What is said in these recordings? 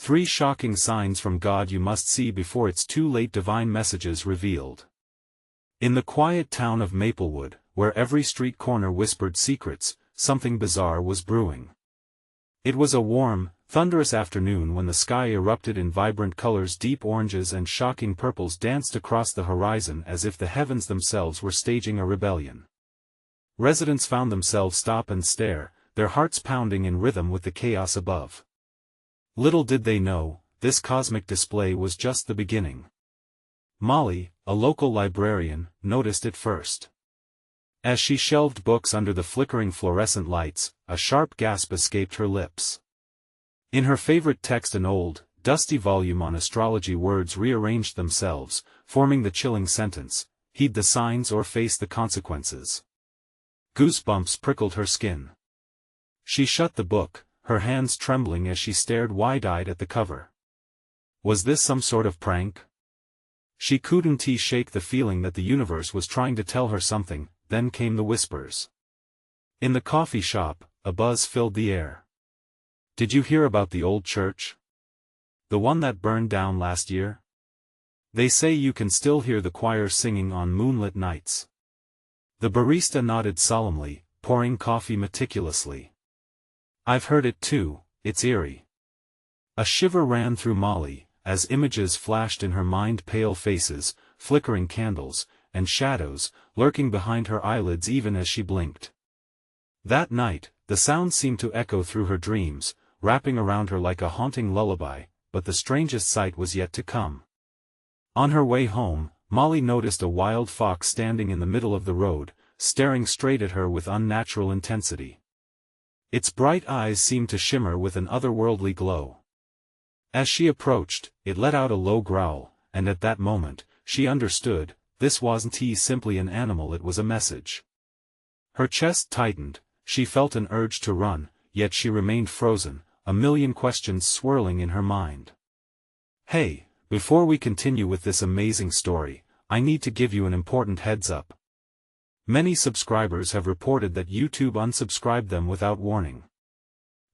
3 shocking signs from God you must see before it's too late. Divine messages revealed. In the quiet town of Maplewood, where every street corner whispered secrets, something bizarre was brewing. It was a warm, thunderous afternoon when the sky erupted in vibrant colors. Deep oranges and shocking purples danced across the horizon as if the heavens themselves were staging a rebellion. Residents found themselves stop and stare, their hearts pounding in rhythm with the chaos above. Little did they know, this cosmic display was just the beginning. Molly, a local librarian, noticed it first. As she shelved books under the flickering fluorescent lights, a sharp gasp escaped her lips. In her favorite text, an old, dusty volume on astrology, words rearranged themselves, forming the chilling sentence, "Heed the signs or face the consequences." Goosebumps prickled her skin. She shut the book, her hands trembling as she stared wide-eyed at the cover. Was this some sort of prank? She couldn't shake the feeling that the universe was trying to tell her something. Then came the whispers. In the coffee shop, a buzz filled the air. "Did you hear about the old church? The one that burned down last year? They say you can still hear the choir singing on moonlit nights." The barista nodded solemnly, pouring coffee meticulously. "I've heard it too, it's eerie." A shiver ran through Molly, as images flashed in her mind: pale faces, flickering candles, and shadows, lurking behind her eyelids even as she blinked. That night, the sound seemed to echo through her dreams, wrapping around her like a haunting lullaby, but the strangest sight was yet to come. On her way home, Molly noticed a wild fox standing in the middle of the road, staring straight at her with unnatural intensity. Its bright eyes seemed to shimmer with an otherworldly glow. As she approached, it let out a low growl, and at that moment, she understood. This wasn't simply an animal, it was a message. Her chest tightened, she felt an urge to run, yet she remained frozen, a million questions swirling in her mind. "Hey, before we continue with this amazing story, I need to give you an important heads up. Many subscribers have reported that YouTube unsubscribed them without warning.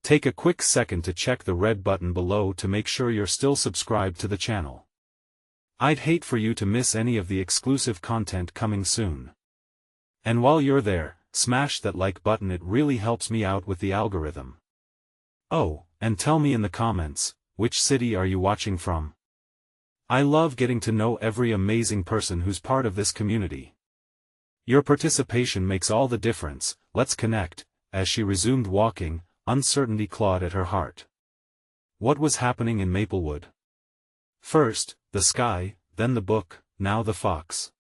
Take a quick second to check the red button below to make sure you're still subscribed to the channel. I'd hate for you to miss any of the exclusive content coming soon. And while you're there, smash that like button, it really helps me out with the algorithm. Oh, and tell me in the comments, which city are you watching from? I love getting to know every amazing person who's part of this community. Your participation makes all the difference. Let's connect." As she resumed walking, uncertainty clawed at her heart. What was happening in Maplewood? First, the sky, then the book, now the fox.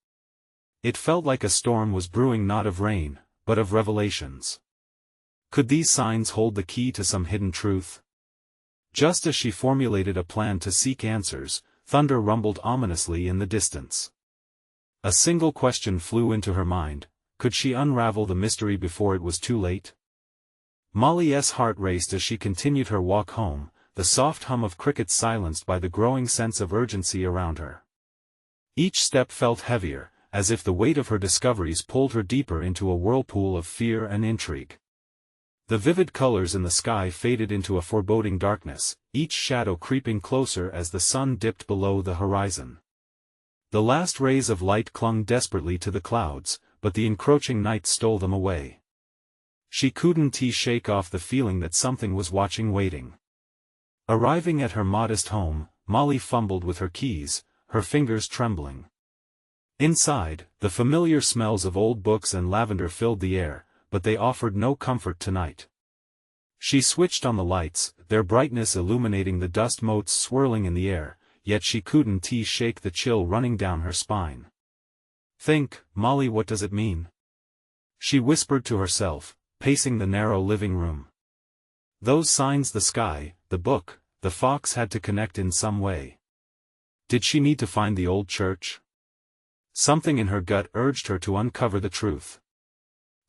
It felt like a storm was brewing, not of rain, but of revelations. Could these signs hold the key to some hidden truth? Just as she formulated a plan to seek answers, thunder rumbled ominously in the distance. A single question flew into her mind: could she unravel the mystery before it was too late? Molly's heart raced as she continued her walk home, the soft hum of crickets silenced by the growing sense of urgency around her. Each step felt heavier, as if the weight of her discoveries pulled her deeper into a whirlpool of fear and intrigue. The vivid colors in the sky faded into a foreboding darkness, each shadow creeping closer as the sun dipped below the horizon. The last rays of light clung desperately to the clouds, but the encroaching night stole them away. She couldn't shake off the feeling that something was watching, waiting. Arriving at her modest home, Molly fumbled with her keys, her fingers trembling. Inside, the familiar smells of old books and lavender filled the air, but they offered no comfort tonight. She switched on the lights, their brightness illuminating the dust motes swirling in the air, yet she couldn't shake the chill running down her spine. "Think, Molly, what does it mean?" she whispered to herself, pacing the narrow living room. Those signs, the sky, the book, the fox, had to connect in some way. Did she need to find the old church? Something in her gut urged her to uncover the truth.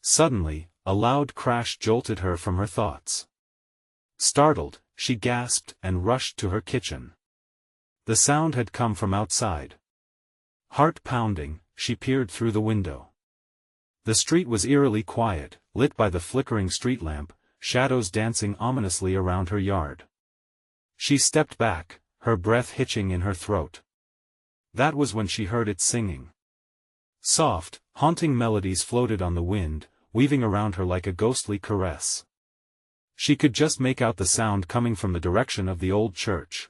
Suddenly, a loud crash jolted her from her thoughts. Startled, she gasped and rushed to her kitchen. The sound had come from outside. Heart pounding, she peered through the window. The street was eerily quiet, lit by the flickering street lamp, shadows dancing ominously around her yard. She stepped back, her breath hitching in her throat. That was when she heard it singing. Soft, haunting melodies floated on the wind, weaving around her like a ghostly caress. She could just make out the sound coming from the direction of the old church.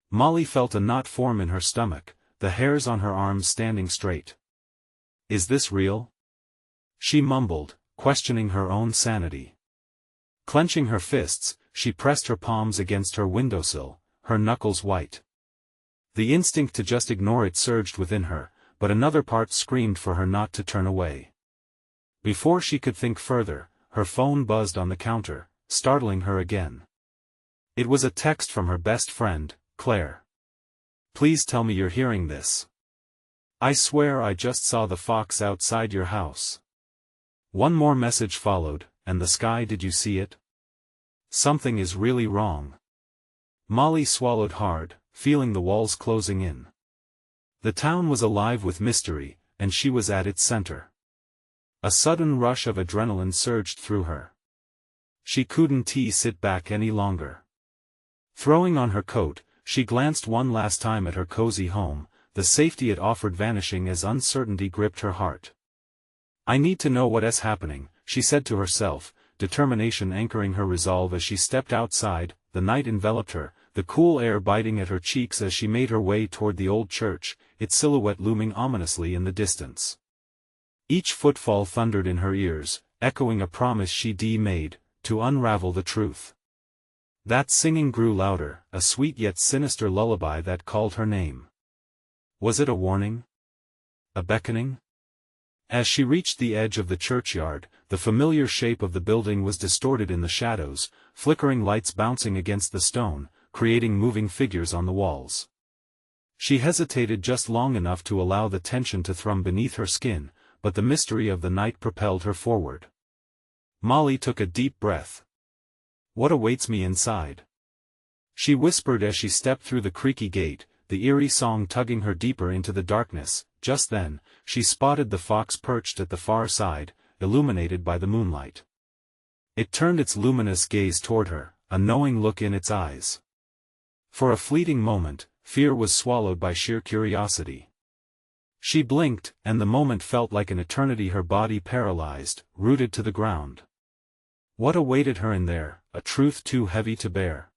Molly felt a knot form in her stomach, the hairs on her arms standing straight. Is this real? She mumbled, questioning her own sanity. Clenching her fists, she pressed her palms against her windowsill, her knuckles white. The instinct to just ignore it surged within her, but another part screamed for her not to turn away. Before she could think further, her phone buzzed on the counter, startling her again. It was a text from her best friend, Claire. Please tell me you're hearing this. I swear I just saw the fox outside your house. One more message followed, and the sky, did you see it? Something is really wrong. Molly swallowed hard, feeling the walls closing in. The town was alive with mystery, and she was at its center. A sudden rush of adrenaline surged through her. She couldn't sit back any longer. Throwing on her coat, she glanced one last time at her cozy home, the safety it offered vanishing as uncertainty gripped her heart. I need to know what is happening, she said to herself, determination anchoring her resolve as she stepped outside. The night enveloped her, the cool air biting at her cheeks as she made her way toward the old church, its silhouette looming ominously in the distance. Each footfall thundered in her ears, echoing a promise she'd made, to unravel the truth. That singing grew louder, a sweet yet sinister lullaby that called her name. Was it a warning? A beckoning? As she reached the edge of the churchyard, the familiar shape of the building was distorted in the shadows, flickering lights bouncing against the stone, creating moving figures on the walls. She hesitated just long enough to allow the tension to thrum beneath her skin, but the mystery of the night propelled her forward. Molly took a deep breath. What awaits me inside? She whispered as she stepped through the creaky gate, the eerie song tugging her deeper into the darkness. Just then, she spotted the fox perched at the far side, illuminated by the moonlight. It turned its luminous gaze toward her, a knowing look in its eyes. For a fleeting moment, fear was swallowed by sheer curiosity. She blinked, and the moment felt like an eternity, her body paralyzed, rooted to the ground. What awaited her in there, a truth too heavy to bear?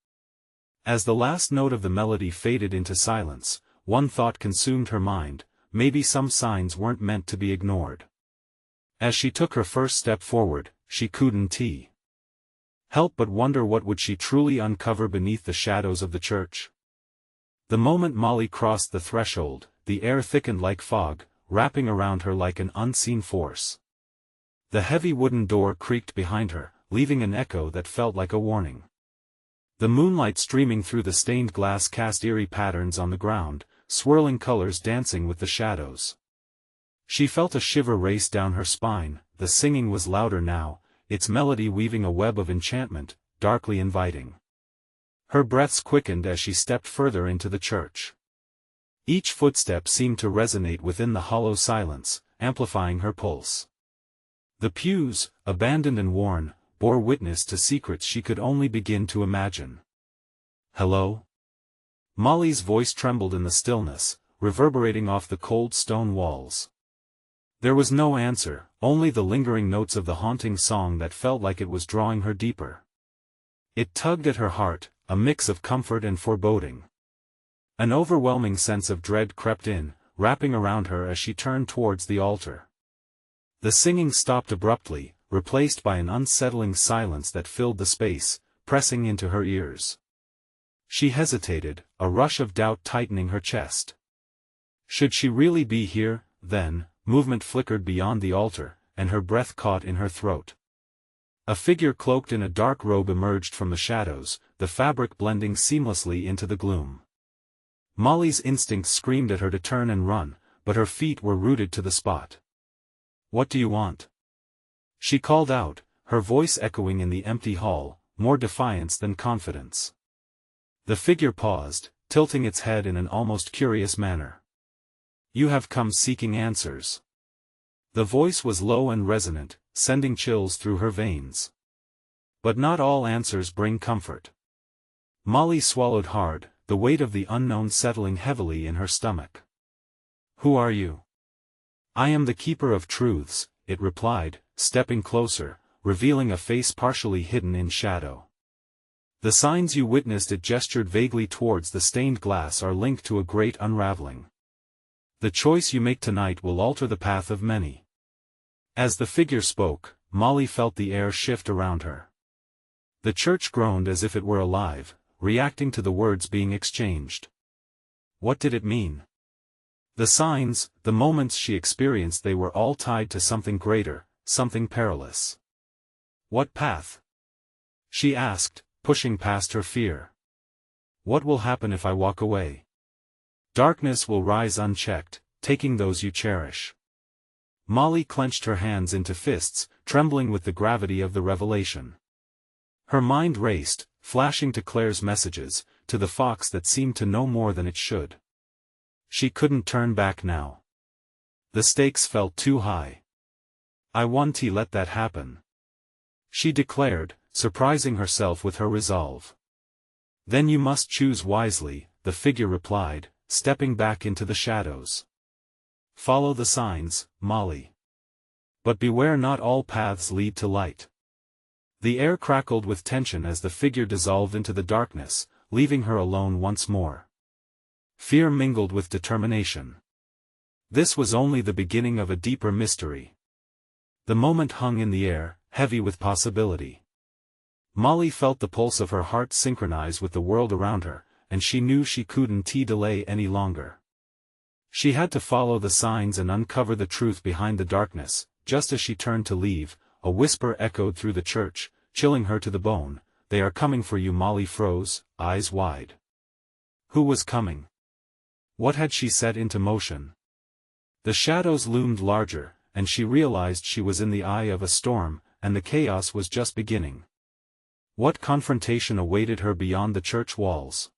As the last note of the melody faded into silence, one thought consumed her mind: maybe some signs weren't meant to be ignored. As she took her first step forward, she couldn't help but wonder what would she truly uncover beneath the shadows of the church. The moment Molly crossed the threshold, the air thickened like fog, wrapping around her like an unseen force. The heavy wooden door creaked behind her, leaving an echo that felt like a warning. The moonlight streaming through the stained glass cast eerie patterns on the ground, swirling colors dancing with the shadows. She felt a shiver race down her spine. The singing was louder now, its melody weaving a web of enchantment, darkly inviting. Her breaths quickened as she stepped further into the church. Each footstep seemed to resonate within the hollow silence, amplifying her pulse. The pews, abandoned and worn, bore witness to secrets she could only begin to imagine. Hello? Molly's voice trembled in the stillness, reverberating off the cold stone walls. There was no answer, only the lingering notes of the haunting song that felt like it was drawing her deeper. It tugged at her heart, a mix of comfort and foreboding. An overwhelming sense of dread crept in, wrapping around her as she turned towards the altar. The singing stopped abruptly, replaced by an unsettling silence that filled the space, pressing into her ears. She hesitated, a rush of doubt tightening her chest. Should she really be here? Then, movement flickered beyond the altar, and her breath caught in her throat. A figure cloaked in a dark robe emerged from the shadows, the fabric blending seamlessly into the gloom. Molly's instincts screamed at her to turn and run, but her feet were rooted to the spot. "What do you want?" she called out, her voice echoing in the empty hall, more defiance than confidence. The figure paused, tilting its head in an almost curious manner. "You have come seeking answers." The voice was low and resonant, sending chills through her veins. "But not all answers bring comfort. Molly swallowed hard, the weight of the unknown settling heavily in her stomach. "Who are you?" "I am the keeper of truths," it replied, stepping closer, revealing a face partially hidden in shadow. "The signs you witnessed," it gestured vaguely towards the stained glass, "are linked to a great unraveling. The choice you make tonight will alter the path of many." As the figure spoke, Molly felt the air shift around her. The church groaned as if it were alive, reacting to the words being exchanged. What did it mean? The signs, the moments she experienced, they were all tied to something greater, something perilous. "What path?" she asked, pushing past her fear. "What will happen if I walk away?" "Darkness will rise unchecked, taking those you cherish." Molly clenched her hands into fists, trembling with the gravity of the revelation. Her mind raced, flashing to Claire's messages, to the fox that seemed to know more than it should. She couldn't turn back now. The stakes felt too high. "I won't let that happen," she declared, surprising herself with her resolve. "Then you must choose wisely," the figure replied, stepping back into the shadows. "Follow the signs, Molly. But beware, not all paths lead to light." The air crackled with tension as the figure dissolved into the darkness, leaving her alone once more. Fear mingled with determination. This was only the beginning of a deeper mystery. The moment hung in the air, heavy with possibility. Molly felt the pulse of her heart synchronize with the world around her, and she knew she couldn't delay any longer. She had to follow the signs and uncover the truth behind the darkness. Just as she turned to leave, a whisper echoed through the church, chilling her to the bone. "They are coming for you." Molly froze, eyes wide. Who was coming? What had she set into motion? The shadows loomed larger, and she realized she was in the eye of a storm, and the chaos was just beginning. What confrontation awaited her beyond the church walls?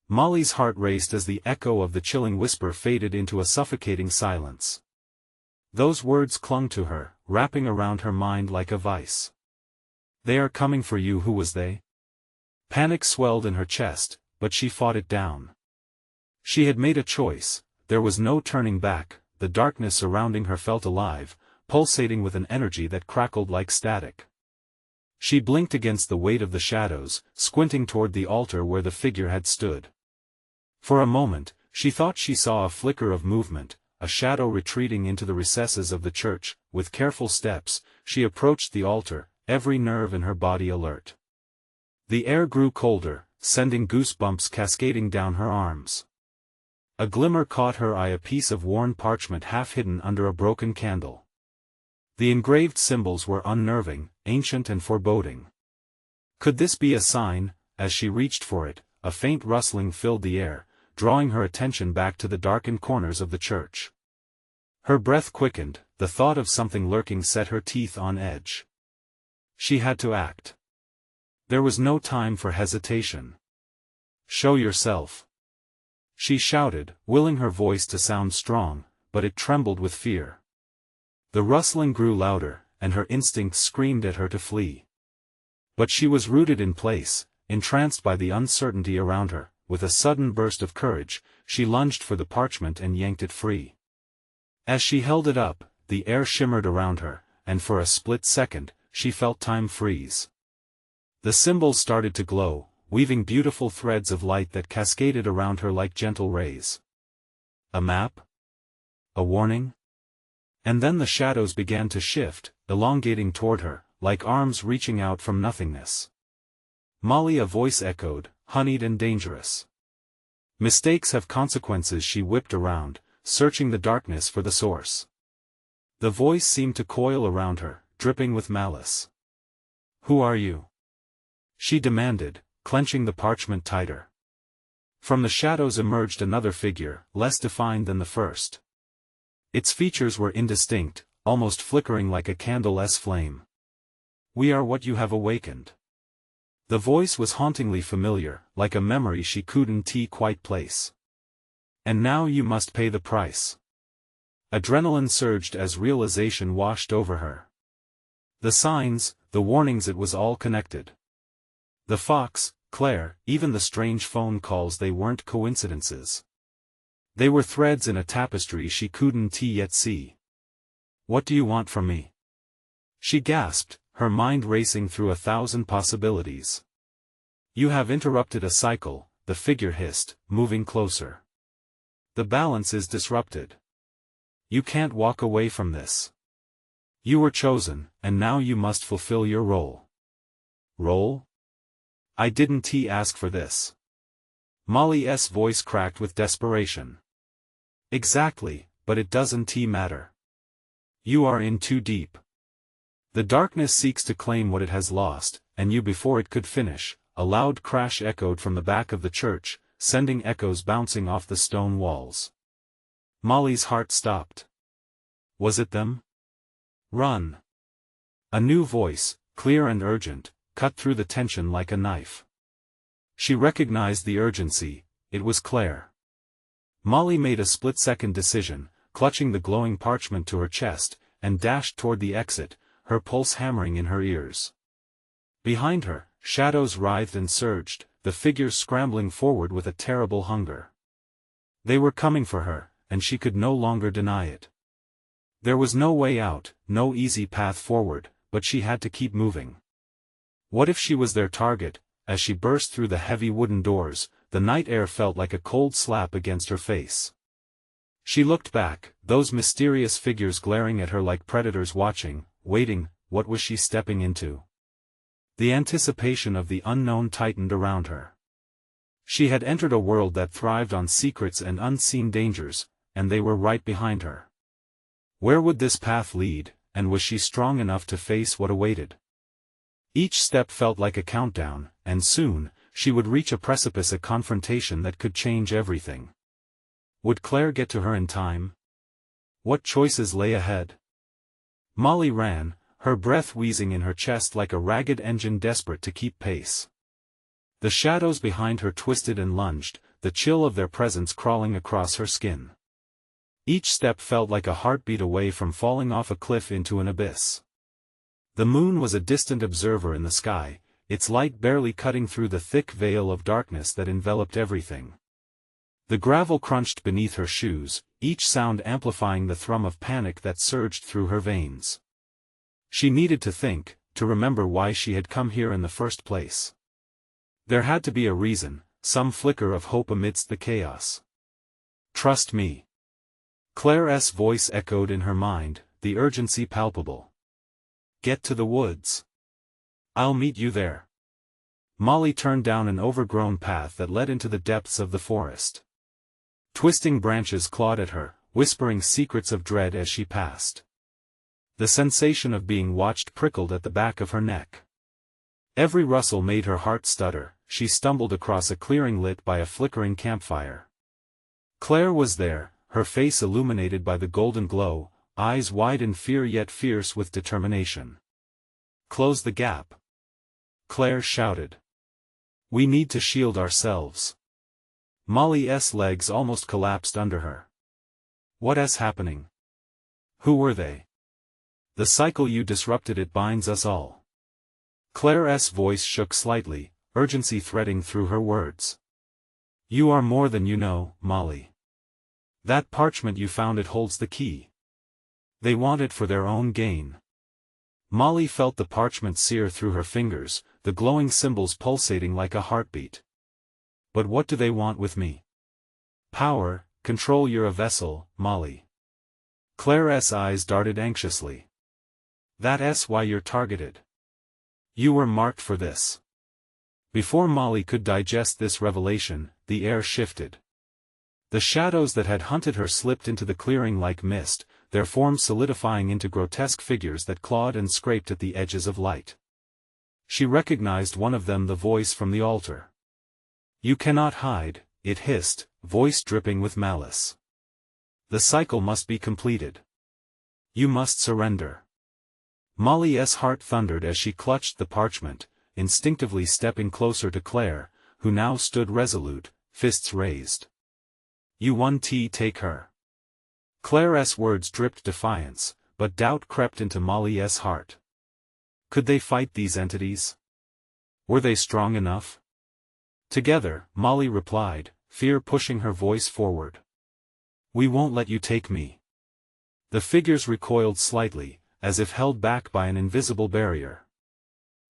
Molly's heart raced as the echo of the chilling whisper faded into a suffocating silence. Those words clung to her, wrapping around her mind like a vice. "They are coming for you." Who was they? Panic swelled in her chest, but she fought it down. She had made a choice, there was no turning back. The darkness surrounding her felt alive, pulsating with an energy that crackled like static. She blinked against the weight of the shadows, squinting toward the altar where the figure had stood. For a moment, she thought she saw a flicker of movement, a shadow retreating into the recesses of the church. With careful steps, she approached the altar, every nerve in her body alert. The air grew colder, sending goosebumps cascading down her arms. A glimmer caught her eye, a piece of worn parchment half hidden under a broken candle. The engraved symbols were unnerving, ancient and foreboding. Could this be a sign? As she reached for it, a faint rustling filled the air, drawing her attention back to the darkened corners of the church. Her breath quickened, the thought of something lurking set her teeth on edge. She had to act. There was no time for hesitation. "Show yourself," she shouted, willing her voice to sound strong, but it trembled with fear. The rustling grew louder, and her instincts screamed at her to flee. But she was rooted in place, entranced by the uncertainty around her. With a sudden burst of courage, she lunged for the parchment and yanked it free. As she held it up, the air shimmered around her, and for a split second, she felt time freeze. The symbols started to glow, weaving beautiful threads of light that cascaded around her like gentle rays. A map? A warning? And then the shadows began to shift, elongating toward her, like arms reaching out from nothingness. "Molly," a voice echoed, honeyed and dangerous. "Mistakes have consequences." She whipped around, searching the darkness for the source. The voice seemed to coil around her, dripping with malice. "Who are you?" she demanded, clenching the parchment tighter. From the shadows emerged another figure, less defined than the first. Its features were indistinct, almost flickering like a candle's flame. "We are what you have awakened." The voice was hauntingly familiar, like a memory she couldn't quite place. "And now you must pay the price." Adrenaline surged as realization washed over her. The signs, the warnings, it was all connected. The fox, Claire, even the strange phone calls, they weren't coincidences. They were threads in a tapestry she couldn't yet see. What do you want from me? She gasped, her mind racing through 1,000 possibilities. You have interrupted a cycle, the figure hissed, moving closer. The balance is disrupted. You can't walk away from this. You were chosen, and now you must fulfill your role. Role? I didn't ask for this. Molly's voice cracked with desperation. Exactly, but it doesn't matter. You are in too deep. The darkness seeks to claim what it has lost, and you before it could finish. A loud crash echoed from the back of the church, sending echoes bouncing off the stone walls. Molly's heart stopped. Was it them? Run! A new voice, clear and urgent, cut through the tension like a knife. She recognized the urgency. It was Claire. Molly made a split-second decision, clutching the glowing parchment to her chest, and dashed toward the exit, her pulse hammering in her ears. Behind her, shadows writhed and surged, the figures scrambling forward with a terrible hunger. They were coming for her, and she could no longer deny it. There was no way out, no easy path forward, but she had to keep moving. What if she was their target? As she burst through the heavy wooden doors, the night air felt like a cold slap against her face. She looked back, those mysterious figures glaring at her like predators watching, waiting. What was she stepping into? The anticipation of the unknown tightened around her. She had entered a world that thrived on secrets and unseen dangers, and they were right behind her. Where would this path lead, and was she strong enough to face what awaited? Each step felt like a countdown, and soon, she would reach a precipice, a confrontation that could change everything. Would Claire get to her in time? What choices lay ahead? Molly ran, her breath wheezing in her chest like a ragged engine desperate to keep pace. The shadows behind her twisted and lunged, the chill of their presence crawling across her skin. Each step felt like a heartbeat away from falling off a cliff into an abyss. The moon was a distant observer in the sky, its light barely cutting through the thick veil of darkness that enveloped everything. The gravel crunched beneath her shoes, each sound amplifying the thrum of panic that surged through her veins. She needed to think, to remember why she had come here in the first place. There had to be a reason, some flicker of hope amidst the chaos. Trust me. Claire's voice echoed in her mind, the urgency palpable. Get to the woods. I'll meet you there. Molly turned down an overgrown path that led into the depths of the forest. Twisting branches clawed at her, whispering secrets of dread as she passed. The sensation of being watched prickled at the back of her neck. Every rustle made her heart stutter. She stumbled across a clearing lit by a flickering campfire. Claire was there, her face illuminated by the golden glow, eyes wide in fear yet fierce with determination. Close the gap. Claire shouted. We need to shield ourselves. Molly's legs almost collapsed under her. What's happening? Who were they? The cycle you disrupted, it binds us all. Claire's voice shook slightly, urgency threading through her words. You are more than you know, Molly. That parchment you found, it holds the key. They want it for their own gain. Molly felt the parchment sear through her fingers, the glowing symbols pulsating like a heartbeat. But what do they want with me? Power, control. You're a vessel, Molly. Claire's eyes darted anxiously. That's why you're targeted. You were marked for this. Before Molly could digest this revelation, the air shifted. The shadows that had hunted her slipped into the clearing like mist, their forms solidifying into grotesque figures that clawed and scraped at the edges of light. She recognized one of them, the voice from the altar. You cannot hide, it hissed, voice dripping with malice. The cycle must be completed. You must surrender. Molly's heart thundered as she clutched the parchment, instinctively stepping closer to Claire, who now stood resolute, fists raised. You won. Take her. Claire's words dripped defiance, but doubt crept into Molly's heart. Could they fight these entities? Were they strong enough? Together, Molly replied, fear pushing her voice forward. We won't let you take me. The figures recoiled slightly, as if held back by an invisible barrier.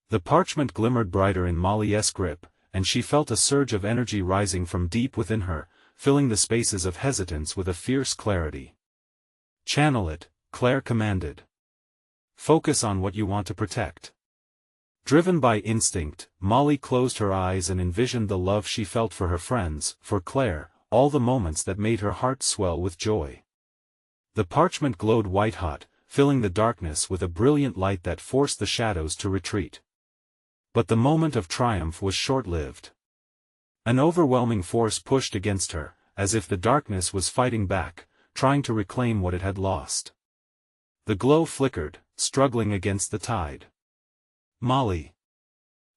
The parchment glimmered brighter in Molly's grip, and she felt a surge of energy rising from deep within her, filling the spaces of hesitance with a fierce clarity. Channel it, Claire commanded. Focus on what you want to protect. Driven by instinct, Molly closed her eyes and envisioned the love she felt for her friends, for Claire, all the moments that made her heart swell with joy. The parchment glowed white-hot, filling the darkness with a brilliant light that forced the shadows to retreat. But the moment of triumph was short-lived. An overwhelming force pushed against her, as if the darkness was fighting back, trying to reclaim what it had lost. The glow flickered, struggling against the tide. Molly!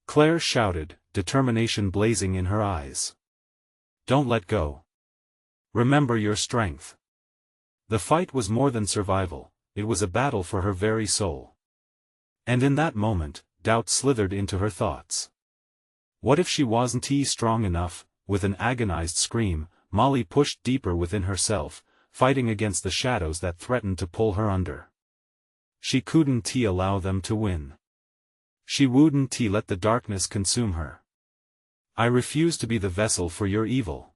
Claire shouted, determination blazing in her eyes. Don't let go. Remember your strength. The fight was more than survival, it was a battle for her very soul. And in that moment, doubt slithered into her thoughts. What if she wasn't strong enough? With an agonized scream, Molly pushed deeper within herself, fighting against the shadows that threatened to pull her under. She couldn't allow them to win. She wouldn't let the darkness consume her. I refuse to be the vessel for your evil.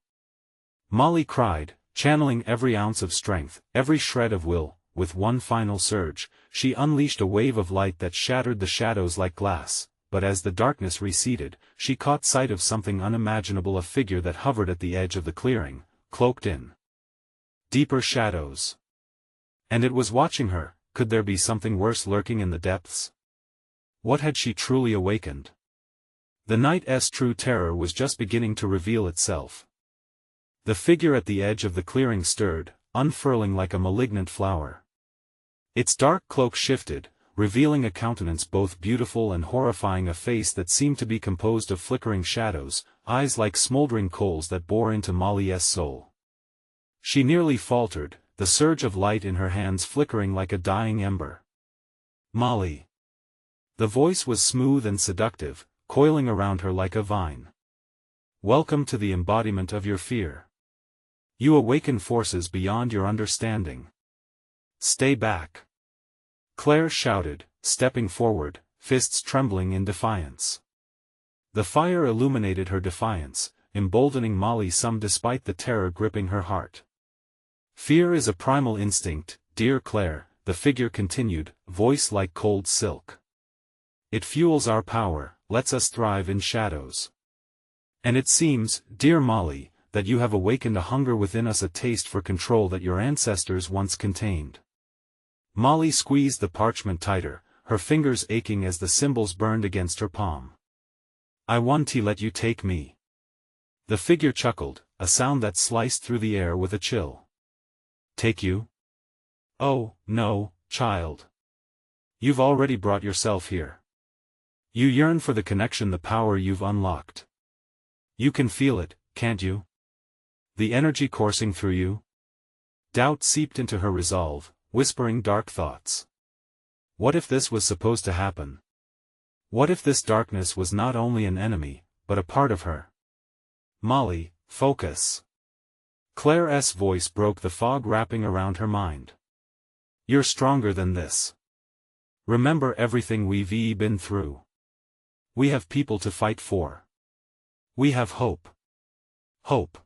Molly cried, channeling every ounce of strength, every shred of will. With one final surge, she unleashed a wave of light that shattered the shadows like glass, but as the darkness receded, she caught sight of something unimaginable, a figure that hovered at the edge of the clearing, cloaked in deeper shadows. And it was watching her. Could there be something worse lurking in the depths? What had she truly awakened? The night's true terror was just beginning to reveal itself. The figure at the edge of the clearing stirred, unfurling like a malignant flower. Its dark cloak shifted, revealing a countenance both beautiful and horrifying, a face that seemed to be composed of flickering shadows, eyes like smoldering coals that bore into Molly's soul. She nearly faltered, the surge of light in her hands flickering like a dying ember. Molly. The voice was smooth and seductive, coiling around her like a vine. Welcome to the embodiment of your fear. You awaken forces beyond your understanding. Stay back. Claire shouted, stepping forward, fists trembling in defiance. The fire illuminated her defiance, emboldening Molly some despite the terror gripping her heart. Fear is a primal instinct, dear Claire, the figure continued, voice like cold silk. It fuels our power, lets us thrive in shadows. And it seems, dear Molly, that you have awakened a hunger within us, a taste for control that your ancestors once contained. Molly squeezed the parchment tighter, her fingers aching as the symbols burned against her palm. I want to let you take me. The figure chuckled, a sound that sliced through the air with a chill. Take you? Oh, no, child. You've already brought yourself here. You yearn for the connection, the power you've unlocked. You can feel it, can't you? The energy coursing through you? Doubt seeped into her resolve, whispering dark thoughts. What if this was supposed to happen? What if this darkness was not only an enemy, but a part of her? Molly, focus. Claire's voice broke the fog wrapping around her mind. You're stronger than this. Remember everything we've been through. We have people to fight for. We have hope. Hope.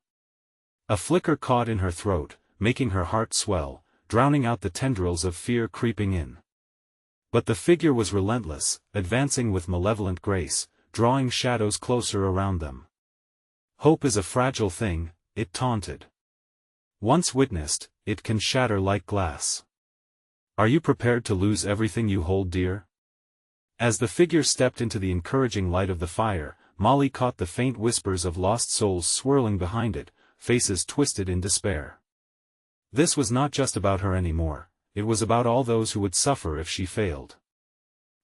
A flicker caught in her throat, making her heart swell, drowning out the tendrils of fear creeping in. But the figure was relentless, advancing with malevolent grace, drawing shadows closer around them. Hope is a fragile thing, it taunted. Once witnessed, it can shatter like glass. Are you prepared to lose everything you hold dear? As the figure stepped into the encouraging light of the fire, Molly caught the faint whispers of lost souls swirling behind it, faces twisted in despair. This was not just about her anymore, it was about all those who would suffer if she failed.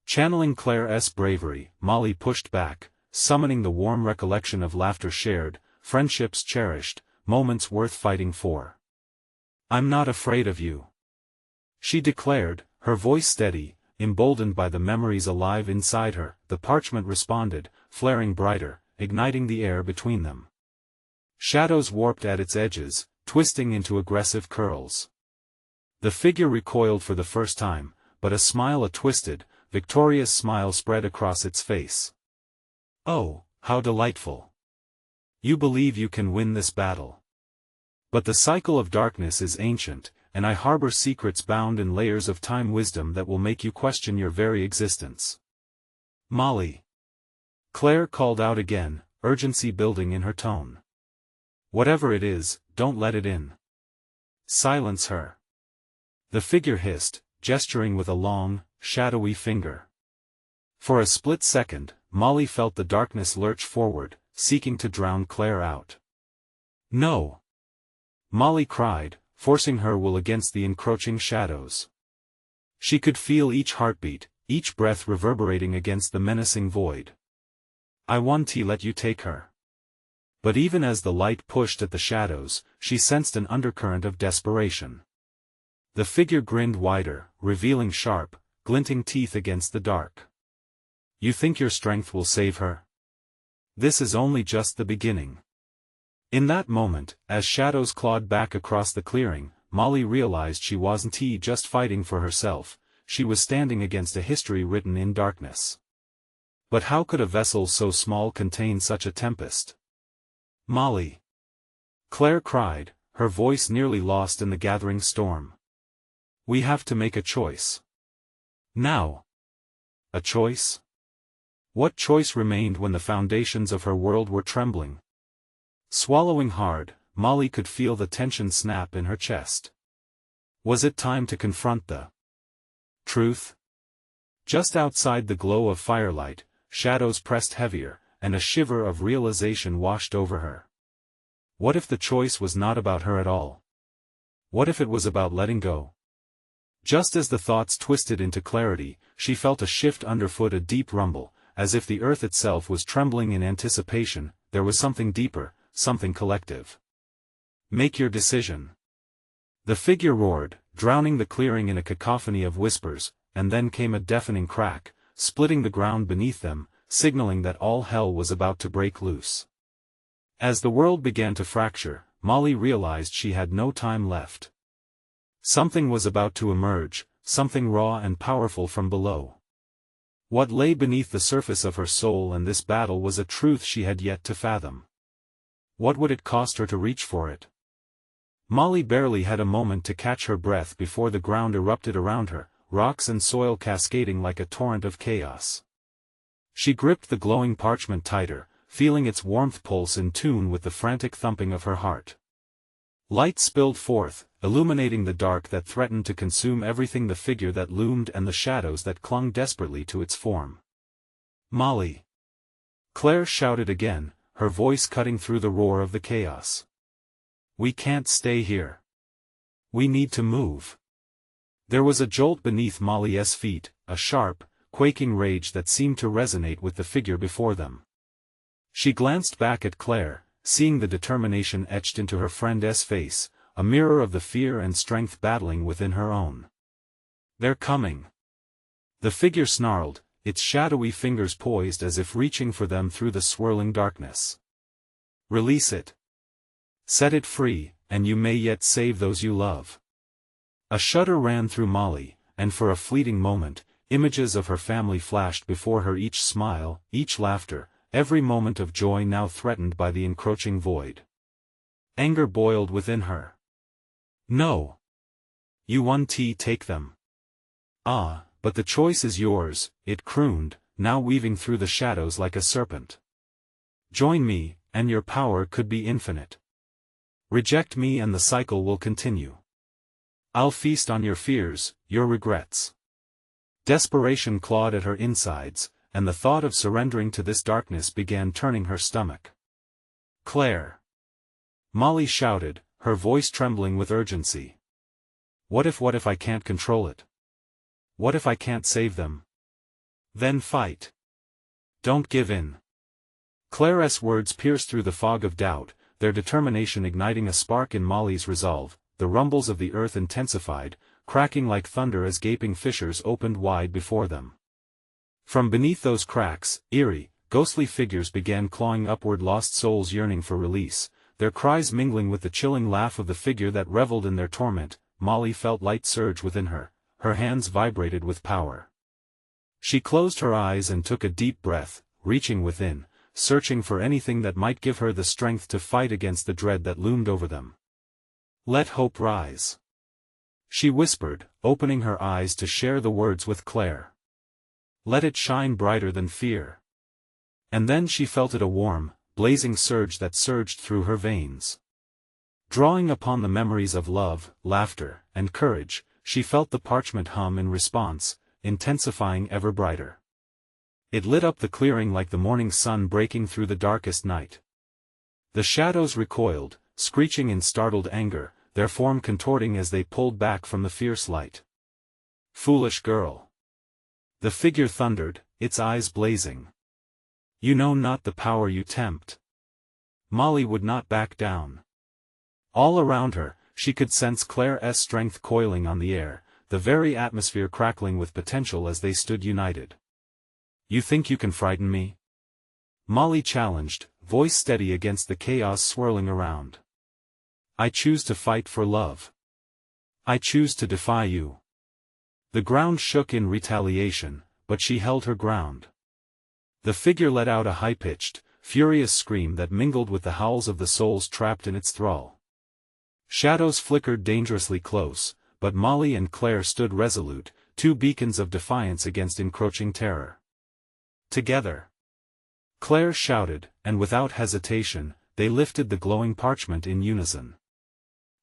Channeling Claire's bravery, Molly pushed back, summoning the warm recollection of laughter shared, friendships cherished, moments worth fighting for. I'm not afraid of you, she declared, her voice steady, emboldened by the memories alive inside her. The parchment responded, flaring brighter, igniting the air between them. Shadows warped at its edges, twisting into aggressive curls. The figure recoiled for the first time, but a twisted, victorious smile spread across its face. "Oh, how delightful! You believe you can win this battle. But the cycle of darkness is ancient, and I harbor secrets bound in layers of time wisdom that will make you question your very existence." "Molly!" Claire called out again, urgency building in her tone. "Whatever it is, don't let it in. Silence her." The figure hissed, gesturing with a long, shadowy finger. For a split second, Molly felt the darkness lurch forward, seeking to drown Claire out. "No!" Molly cried, forcing her will against the encroaching shadows. She could feel each heartbeat, each breath reverberating against the menacing void. "I want to let you take her." But even as the light pushed at the shadows, she sensed an undercurrent of desperation. The figure grinned wider, revealing sharp, glinting teeth against the dark. "You think your strength will save her? This is only just the beginning." In that moment, as shadows clawed back across the clearing, Molly realized she wasn't just fighting for herself, she was standing against a history written in darkness. But how could a vessel so small contain such a tempest? "Molly!" Claire cried, her voice nearly lost in the gathering storm. "We have to make a choice. Now." A choice? What choice remained when the foundations of her world were trembling? Swallowing hard, Molly could feel the tension snap in her chest. Was it time to confront the truth? Just outside the glow of firelight, shadows pressed heavier, and a shiver of realization washed over her. What if the choice was not about her at all? What if it was about letting go? Just as the thoughts twisted into clarity, she felt a shift underfoot, a deep rumble, as if the earth itself was trembling in anticipation. There was something deeper, something collective. "Make your decision." The figure roared, drowning the clearing in a cacophony of whispers, and then came a deafening crack, splitting the ground beneath them, signaling that all hell was about to break loose. As the world began to fracture, Molly realized she had no time left. Something was about to emerge, something raw and powerful from below. What lay beneath the surface of her soul, and this battle was a truth she had yet to fathom. What would it cost her to reach for it? Molly barely had a moment to catch her breath before the ground erupted around her, rocks and soil cascading like a torrent of chaos. She gripped the glowing parchment tighter, feeling its warmth pulse in tune with the frantic thumping of her heart. Light spilled forth, illuminating the dark that threatened to consume everything, the figure that loomed and the shadows that clung desperately to its form. "Molly!" Claire shouted again, her voice cutting through the roar of the chaos. "We can't stay here. We need to move." There was a jolt beneath Molly's feet, a sharp, quaking rage that seemed to resonate with the figure before them. She glanced back at Claire, seeing the determination etched into her friend's face, a mirror of the fear and strength battling within her own. "They're coming." The figure snarled, its shadowy fingers poised as if reaching for them through the swirling darkness. "Release it. Set it free, and you may yet save those you love." A shudder ran through Molly, and for a fleeting moment, images of her family flashed before her, each smile, each laughter, every moment of joy now threatened by the encroaching void. Anger boiled within her. "No. You want to take them." "Ah, but the choice is yours," it crooned, now weaving through the shadows like a serpent. "Join me, and your power could be infinite. Reject me and the cycle will continue. I'll feast on your fears, your regrets." Desperation clawed at her insides, and the thought of surrendering to this darkness began turning her stomach. "Claire!" Molly shouted, her voice trembling with urgency. What if I can't control it? What if I can't save them? Then fight. Don't give in." Claire's words pierced through the fog of doubt, their determination igniting a spark in Molly's resolve. The rumbles of the earth intensified, cracking like thunder as gaping fissures opened wide before them. From beneath those cracks, eerie, ghostly figures began clawing upward, lost souls yearning for release, their cries mingling with the chilling laugh of the figure that reveled in their torment. Molly felt light surge within her, her hands vibrated with power. She closed her eyes and took a deep breath, reaching within, searching for anything that might give her the strength to fight against the dread that loomed over them. "Let hope rise," she whispered, opening her eyes to share the words with Claire. "Let it shine brighter than fear." And then she felt it, a warm, blazing surge that surged through her veins. Drawing upon the memories of love, laughter, and courage, she felt the parchment hum in response, intensifying ever brighter. It lit up the clearing like the morning sun breaking through the darkest night. The shadows recoiled, screeching in startled anger, their form contorting as they pulled back from the fierce light. "Foolish girl!" the figure thundered, its eyes blazing. "You know not the power you tempt." Molly would not back down. All around her, she could sense Claire's strength coiling on the air, the very atmosphere crackling with potential as they stood united. "You think you can frighten me?" Molly challenged, voice steady against the chaos swirling around. "I choose to fight for love. I choose to defy you." The ground shook in retaliation, but she held her ground. The figure let out a high-pitched, furious scream that mingled with the howls of the souls trapped in its thrall. Shadows flickered dangerously close, but Molly and Claire stood resolute, two beacons of defiance against encroaching terror. "Together!" Claire shouted, and without hesitation, they lifted the glowing parchment in unison.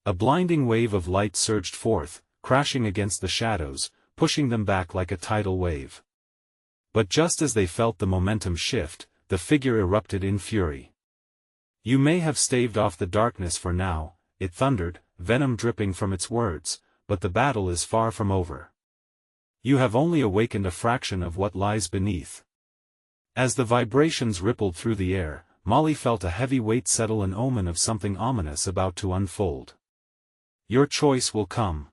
A blinding wave of light surged forth, crashing against the shadows, pushing them back like a tidal wave. But just as they felt the momentum shift, the figure erupted in fury. "You may have staved off the darkness for now," it thundered, venom dripping from its words, "but the battle is far from over. You have only awakened a fraction of what lies beneath." As the vibrations rippled through the air, Molly felt a heavy weight settle, an omen of something ominous about to unfold. "Your choice will come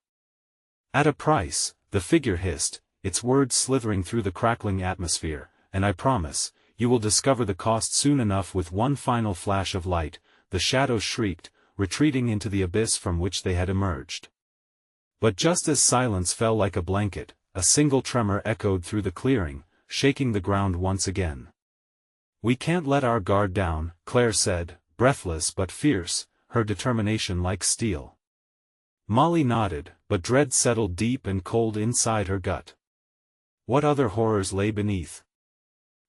at a price," the figure hissed, its words slithering through the crackling atmosphere, "and I promise, you will discover the cost soon enough." With one final flash of light, the shadows shrieked, retreating into the abyss from which they had emerged. But just as silence fell like a blanket, a single tremor echoed through the clearing, shaking the ground once again. "We can't let our guard down," Claire said, breathless but fierce, her determination like steel. Molly nodded, but dread settled deep and cold inside her gut. What other horrors lay beneath?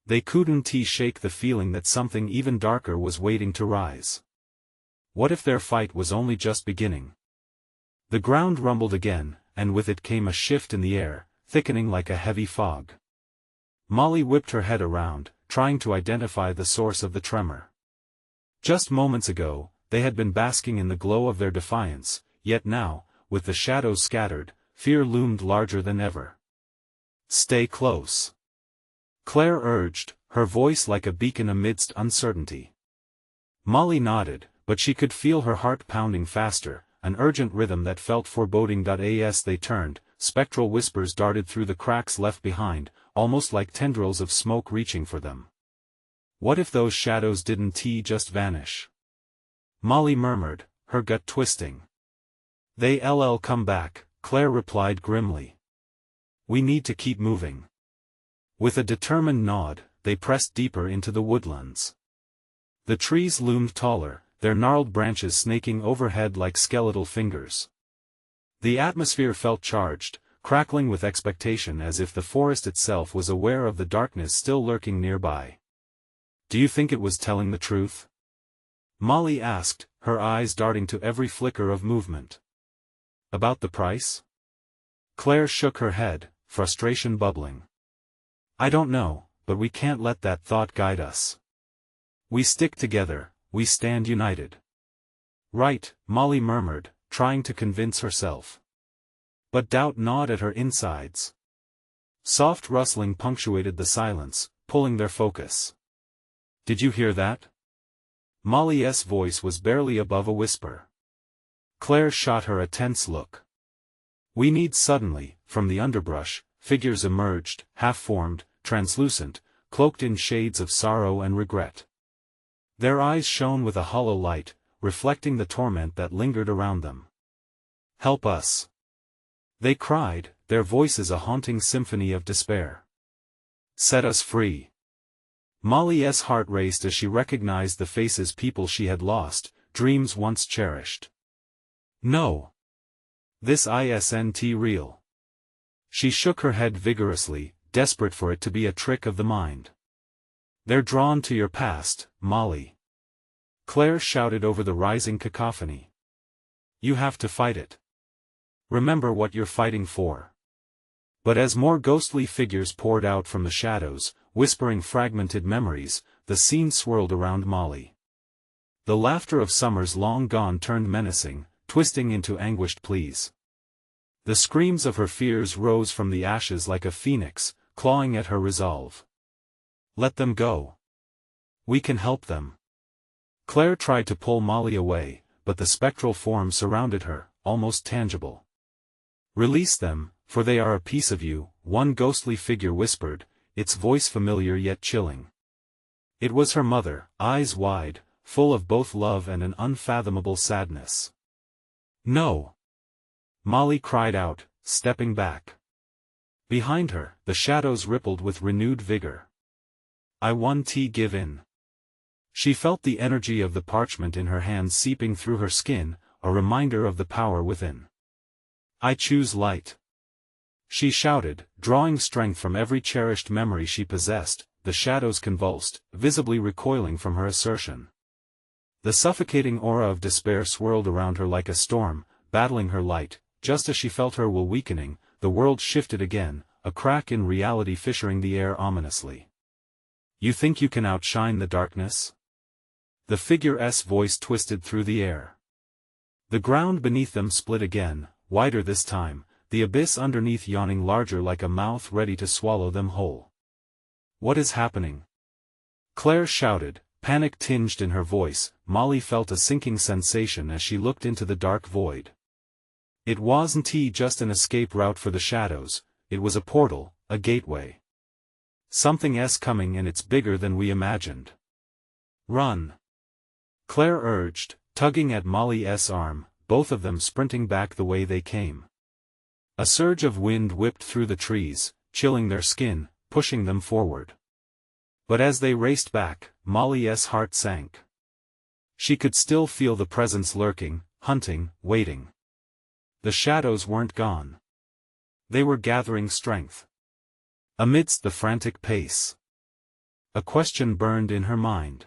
They couldn't shake the feeling that something even darker was waiting to rise. What if their fight was only just beginning? The ground rumbled again, and with it came a shift in the air, thickening like a heavy fog. Molly whipped her head around, trying to identify the source of the tremor. Just moments ago, they had been basking in the glow of their defiance, yet now, with the shadows scattered, fear loomed larger than ever. "Stay close," Claire urged, her voice like a beacon amidst uncertainty. Molly nodded, but she could feel her heart pounding faster, an urgent rhythm that felt foreboding. As they turned, spectral whispers darted through the cracks left behind, almost like tendrils of smoke reaching for them. What if those shadows didn't just vanish? Molly murmured, her gut twisting. "They'll come back," Claire replied grimly. "We need to keep moving." With a determined nod, they pressed deeper into the woodlands. The trees loomed taller, their gnarled branches snaking overhead like skeletal fingers. The atmosphere felt charged, crackling with expectation, as if the forest itself was aware of the darkness still lurking nearby. "Do you think it was telling the truth?" Molly asked, her eyes darting to every flicker of movement. "About the price?" Claire shook her head, frustration bubbling. "I don't know, but we can't let that thought guide us. We stick together, we stand united." "Right," Molly murmured, trying to convince herself. But doubt gnawed at her insides. Soft rustling punctuated the silence, pulling their focus. "Did you hear that?" Molly's voice was barely above a whisper. Claire shot her a tense look. Suddenly, from the underbrush, figures emerged, half-formed, translucent, cloaked in shades of sorrow and regret. Their eyes shone with a hollow light, reflecting the torment that lingered around them. "Help us!" they cried, their voices a haunting symphony of despair. "Set us free!" Molly's heart raced as she recognized the faces people she had lost, dreams once cherished. "No! This isn't real." She shook her head vigorously, desperate for it to be a trick of the mind. "They're drawn to your past, Molly," Claire shouted over the rising cacophony. "You have to fight it. Remember what you're fighting for." But as more ghostly figures poured out from the shadows, whispering fragmented memories, the scene swirled around Molly. The laughter of summers long gone turned menacing, twisting into anguished pleas. The screams of her fears rose from the ashes like a phoenix, clawing at her resolve. "Let them go. We can help them." Claire tried to pull Molly away, but the spectral form surrounded her, almost tangible. "Release them, for they are a piece of you," one ghostly figure whispered, its voice familiar yet chilling. It was her mother, eyes wide, full of both love and an unfathomable sadness. "No!" Molly cried out, stepping back. Behind her, the shadows rippled with renewed vigor. "I won't give in." She felt the energy of the parchment in her hands seeping through her skin, a reminder of the power within. "I choose light," she shouted, drawing strength from every cherished memory she possessed. The shadows convulsed, visibly recoiling from her assertion. The suffocating aura of despair swirled around her like a storm, battling her light. Just as she felt her will weakening, the world shifted again, a crack in reality fissuring the air ominously. "You think you can outshine the darkness?" The figure's voice twisted through the air. The ground beneath them split again, wider this time, the abyss underneath yawning larger like a mouth ready to swallow them whole. "What is happening?" Claire shouted, panic tinged in her voice. Molly felt a sinking sensation as she looked into the dark void. It wasn't just an escape route for the shadows, it was a portal, a gateway. "Something's coming and it's bigger than we imagined. Run!" Claire urged, tugging at Molly's arm, both of them sprinting back the way they came. A surge of wind whipped through the trees, chilling their skin, pushing them forward. But as they raced back, Molly's heart sank. She could still feel the presence lurking, hunting, waiting. The shadows weren't gone. They were gathering strength. Amidst the frantic pace, a question burned in her mind.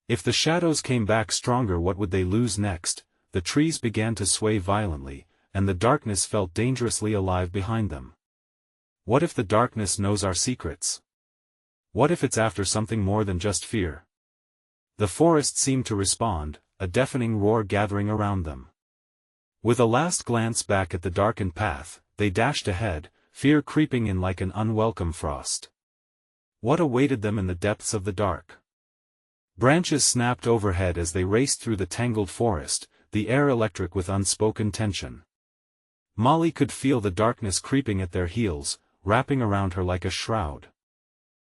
If the shadows came back stronger, what would they lose next? The trees began to sway violently, and the darkness felt dangerously alive behind them. What if the darkness knows our secrets? What if it's after something more than just fear? The forest seemed to respond, a deafening roar gathering around them. With a last glance back at the darkened path, they dashed ahead, fear creeping in like an unwelcome frost. What awaited them in the depths of the dark? Branches snapped overhead as they raced through the tangled forest, the air electric with unspoken tension. Molly could feel the darkness creeping at their heels, wrapping around her like a shroud.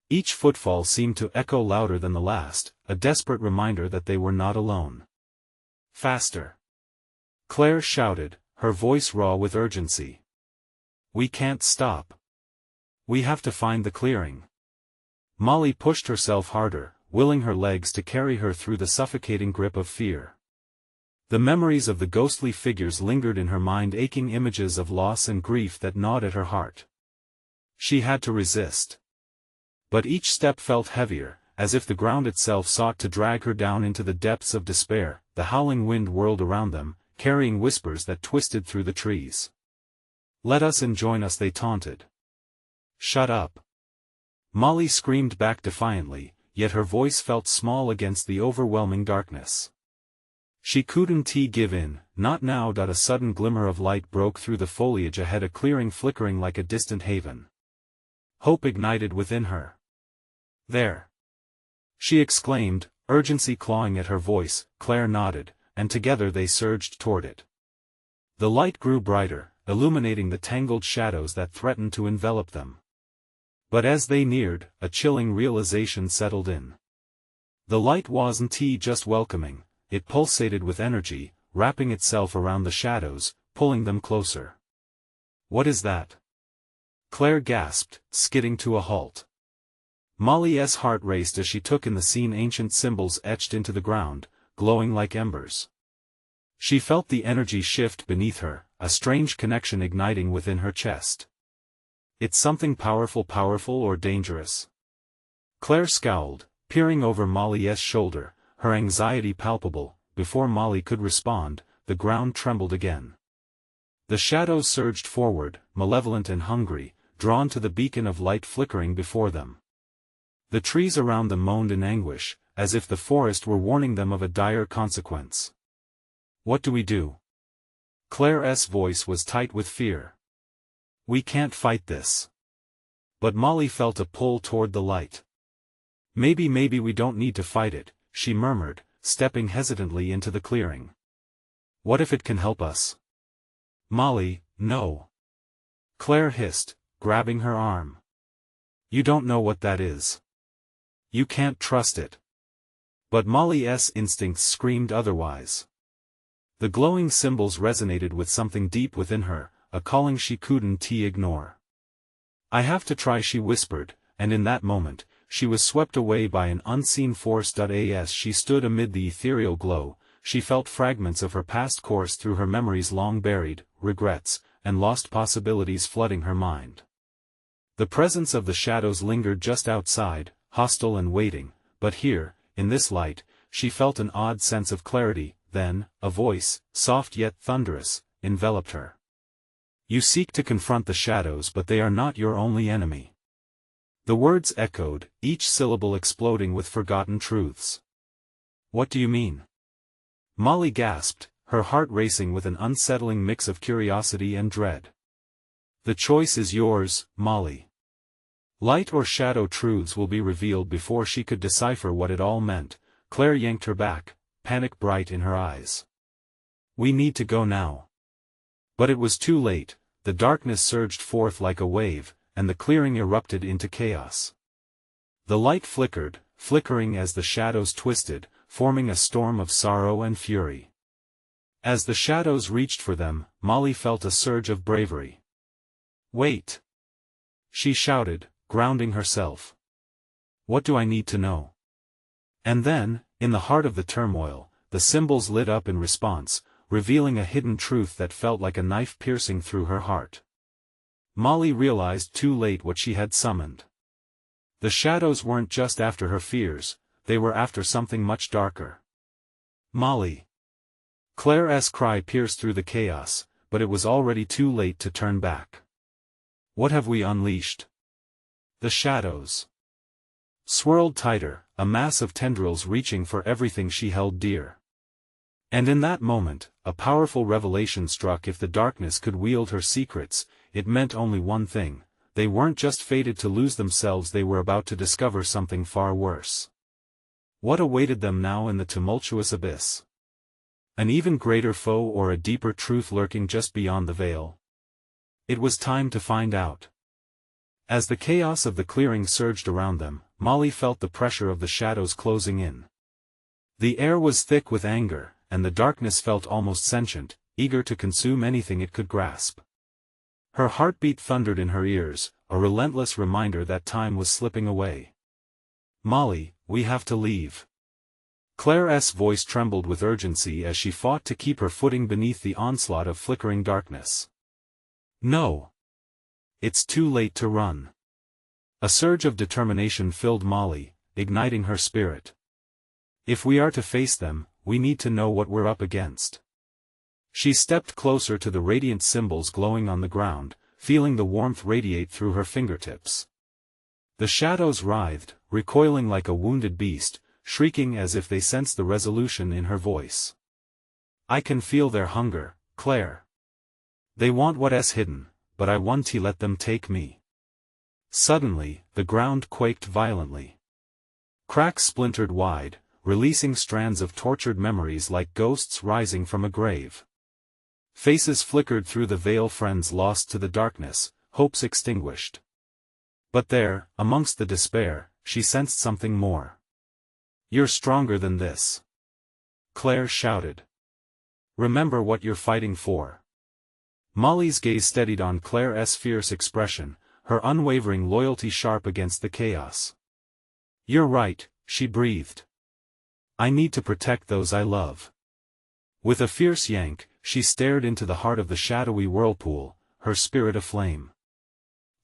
Each footfall seemed to echo louder than the last, a desperate reminder that they were not alone. "Faster!" Claire shouted, her voice raw with urgency. "We can't stop. We have to find the clearing." Molly pushed herself harder, willing her legs to carry her through the suffocating grip of fear. The memories of the ghostly figures lingered in her mind, aching images of loss and grief that gnawed at her heart. She had to resist. But each step felt heavier, as if the ground itself sought to drag her down into the depths of despair. The howling wind whirled around them, carrying whispers that twisted through the trees. "Let us in, join us," they taunted. "Shut up!" Molly screamed back defiantly, yet her voice felt small against the overwhelming darkness. She couldn't give in, not now. A sudden glimmer of light broke through the foliage ahead, a clearing flickering like a distant haven. Hope ignited within her. "There!" she exclaimed, urgency clawing at her voice. Claire nodded, and together they surged toward it. The light grew brighter, illuminating the tangled shadows that threatened to envelop them. But as they neared, a chilling realization settled in. The light wasn't just welcoming, it pulsated with energy, wrapping itself around the shadows, pulling them closer. "What is that?" Claire gasped, skidding to a halt. Molly's heart raced as she took in the scene, ancient symbols etched into the ground, glowing like embers. She felt the energy shift beneath her, a strange connection igniting within her chest. "It's something powerful or dangerous?" Claire scowled, peering over Molly's shoulder, her anxiety palpable. Before Molly could respond, the ground trembled again. The shadows surged forward, malevolent and hungry, drawn to the beacon of light flickering before them. The trees around them moaned in anguish, as if the forest were warning them of a dire consequence. "What do we do?" Claire's voice was tight with fear. "We can't fight this." But Molly felt a pull toward the light. Maybe we don't need to fight it," she murmured, stepping hesitantly into the clearing. "What if it can help us?" "Molly, no." Claire hissed, grabbing her arm. "You don't know what that is. You can't trust it." But Molly's instincts screamed otherwise. The glowing symbols resonated with something deep within her, a calling she couldn't ignore. "I have to try," she whispered, and in that moment, she was swept away by an unseen force. As she stood amid the ethereal glow, she felt fragments of her past course through her memories long buried, regrets, and lost possibilities flooding her mind. The presence of the shadows lingered just outside, hostile and waiting, but here, in this light, she felt an odd sense of clarity. Then, a voice, soft yet thunderous, enveloped her. "You seek to confront the shadows, but they are not your only enemy." The words echoed, each syllable exploding with forgotten truths. "What do you mean?" Molly gasped, her heart racing with an unsettling mix of curiosity and dread. "The choice is yours, Molly. Light or shadow truths will be revealed." Before she could decipher what it all meant, Claire yanked her back, panic bright in her eyes. "We need to go now." But it was too late. The darkness surged forth like a wave, and the clearing erupted into chaos. The light flickered, flickering as the shadows twisted, forming a storm of sorrow and fury. As the shadows reached for them, Molly felt a surge of bravery. "Wait!" she shouted, grounding herself. "What do I need to know?" And then, in the heart of the turmoil, the symbols lit up in response, revealing a hidden truth that felt like a knife piercing through her heart. Molly realized too late what she had summoned. The shadows weren't just after her fears, they were after something much darker. "Molly!" Claire's cry pierced through the chaos, but it was already too late to turn back. "What have we unleashed?" The shadows swirled tighter, a mass of tendrils reaching for everything she held dear. And in that moment, a powerful revelation struck. If the darkness could wield her secrets, it meant only one thing: they weren't just fated to lose themselves, they were about to discover something far worse. What awaited them now in the tumultuous abyss? An even greater foe, or a deeper truth lurking just beyond the veil? It was time to find out. As the chaos of the clearing surged around them, Molly felt the pressure of the shadows closing in. The air was thick with anger, and the darkness felt almost sentient, eager to consume anything it could grasp. Her heartbeat thundered in her ears, a relentless reminder that time was slipping away. "Molly, we have to leave." Claire's voice trembled with urgency as she fought to keep her footing beneath the onslaught of flickering darkness. "No. It's too late to run." A surge of determination filled Molly, igniting her spirit. "If we are to face them, we need to know what we're up against." She stepped closer to the radiant symbols glowing on the ground, feeling the warmth radiate through her fingertips. The shadows writhed, recoiling like a wounded beast, shrieking as if they sensed the resolution in her voice. "I can feel their hunger, Claire. They want what's hidden, but I won't let them take me." Suddenly, the ground quaked violently. Cracks splintered wide, releasing strands of tortured memories like ghosts rising from a grave. Faces flickered through the veil, friends lost to the darkness, hopes extinguished. But there, amongst the despair, she sensed something more. "You're stronger than this," Claire shouted. "Remember what you're fighting for." Molly's gaze steadied on Claire's fierce expression, her unwavering loyalty sharp against the chaos. "You're right," she breathed. "I need to protect those I love." With a fierce yank, she stared into the heart of the shadowy whirlpool, her spirit aflame.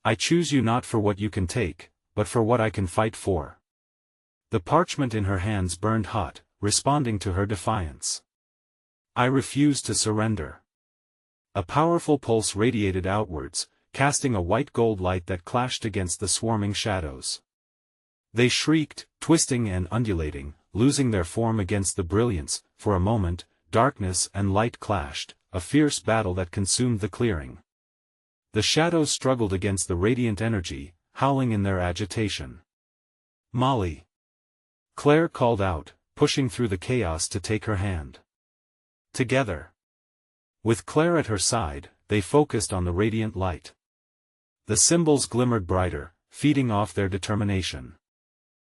"I choose you not for what you can take, but for what I can fight for." The parchment in her hands burned hot, responding to her defiance. "I refuse to surrender." A powerful pulse radiated outwards, casting a white-gold light that clashed against the swarming shadows. They shrieked, twisting and undulating, losing their form against the brilliance. For a moment, darkness and light clashed, a fierce battle that consumed the clearing. The shadows struggled against the radiant energy, howling in their agitation. "Molly!" Claire called out, pushing through the chaos to take her hand. Together. With Claire at her side, they focused on the radiant light. The symbols glimmered brighter, feeding off their determination.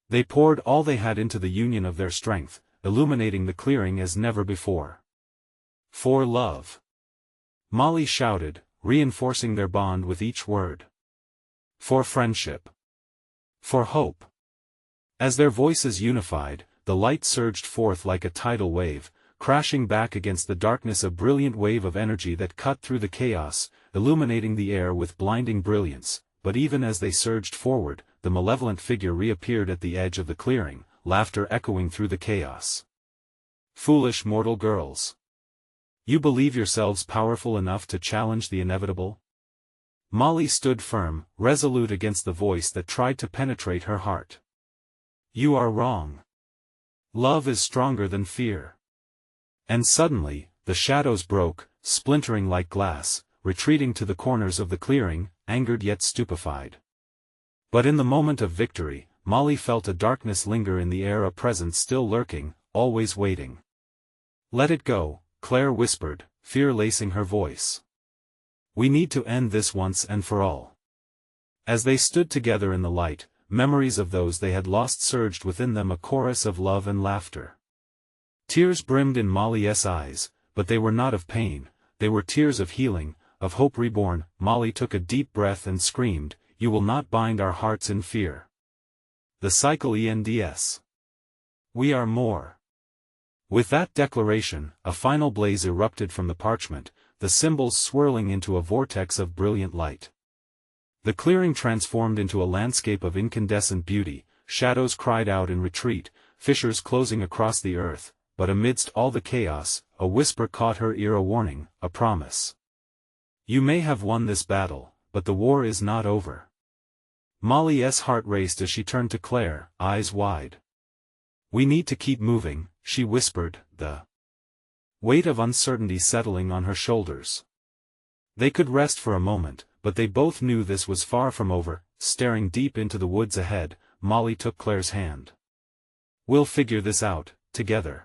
They poured all they had into the union of their strength, illuminating the clearing as never before. "For love!" Molly shouted, reinforcing their bond with each word. "For friendship! For hope!" As their voices unified, the light surged forth like a tidal wave, crashing back against the darkness, a brilliant wave of energy that cut through the chaos, illuminating the air with blinding brilliance. But even as they surged forward, the malevolent figure reappeared at the edge of the clearing, laughter echoing through the chaos. "Foolish mortal girls! You believe yourselves powerful enough to challenge the inevitable?" Molly stood firm, resolute against the voice that tried to penetrate her heart. "You are wrong. Love is stronger than fear." And suddenly, the shadows broke, splintering like glass, retreating to the corners of the clearing, angered yet stupefied. But in the moment of victory, Molly felt a darkness linger in the air, a presence still lurking, always waiting. "Let it go," Claire whispered, fear lacing her voice. "We need to end this once and for all." As they stood together in the light, memories of those they had lost surged within them, a chorus of love and laughter. Tears brimmed in Molly's eyes, but they were not of pain, they were tears of healing, of hope reborn. Molly took a deep breath and screamed, "You will not bind our hearts in fear. The cycle ends. We are more." With that declaration, a final blaze erupted from the parchment, the symbols swirling into a vortex of brilliant light. The clearing transformed into a landscape of incandescent beauty, shadows cried out in retreat, fissures closing across the earth. But amidst all the chaos, a whisper caught her ear, a warning, a promise. "You may have won this battle, but the war is not over." Molly's heart raced as she turned to Claire, eyes wide. "We need to keep moving," she whispered, the weight of uncertainty settling on her shoulders. They could rest for a moment, but they both knew this was far from over. Staring deep into the woods ahead, Molly took Claire's hand. "We'll figure this out, together."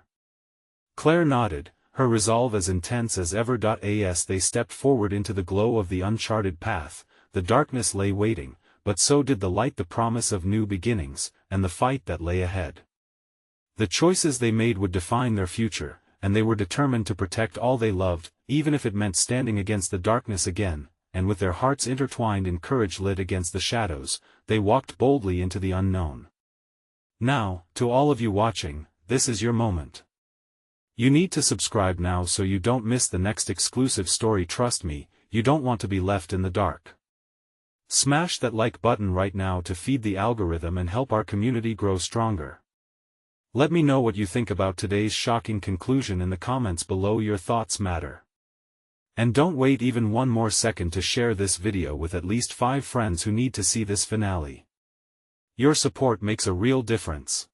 Claire nodded, her resolve as intense as ever. As they stepped forward into the glow of the uncharted path, the darkness lay waiting, but so did the light, the promise of new beginnings, and the fight that lay ahead. The choices they made would define their future, and they were determined to protect all they loved, even if it meant standing against the darkness again. And with their hearts intertwined in courage lit against the shadows, they walked boldly into the unknown. Now, to all of you watching, this is your moment. You need to subscribe now so you don't miss the next exclusive story. Trust me, you don't want to be left in the dark. Smash that like button right now to feed the algorithm and help our community grow stronger. Let me know what you think about today's shocking conclusion in the comments below. Your thoughts matter. And don't wait even one more second to share this video with at least 5 friends who need to see this finale. Your support makes a real difference.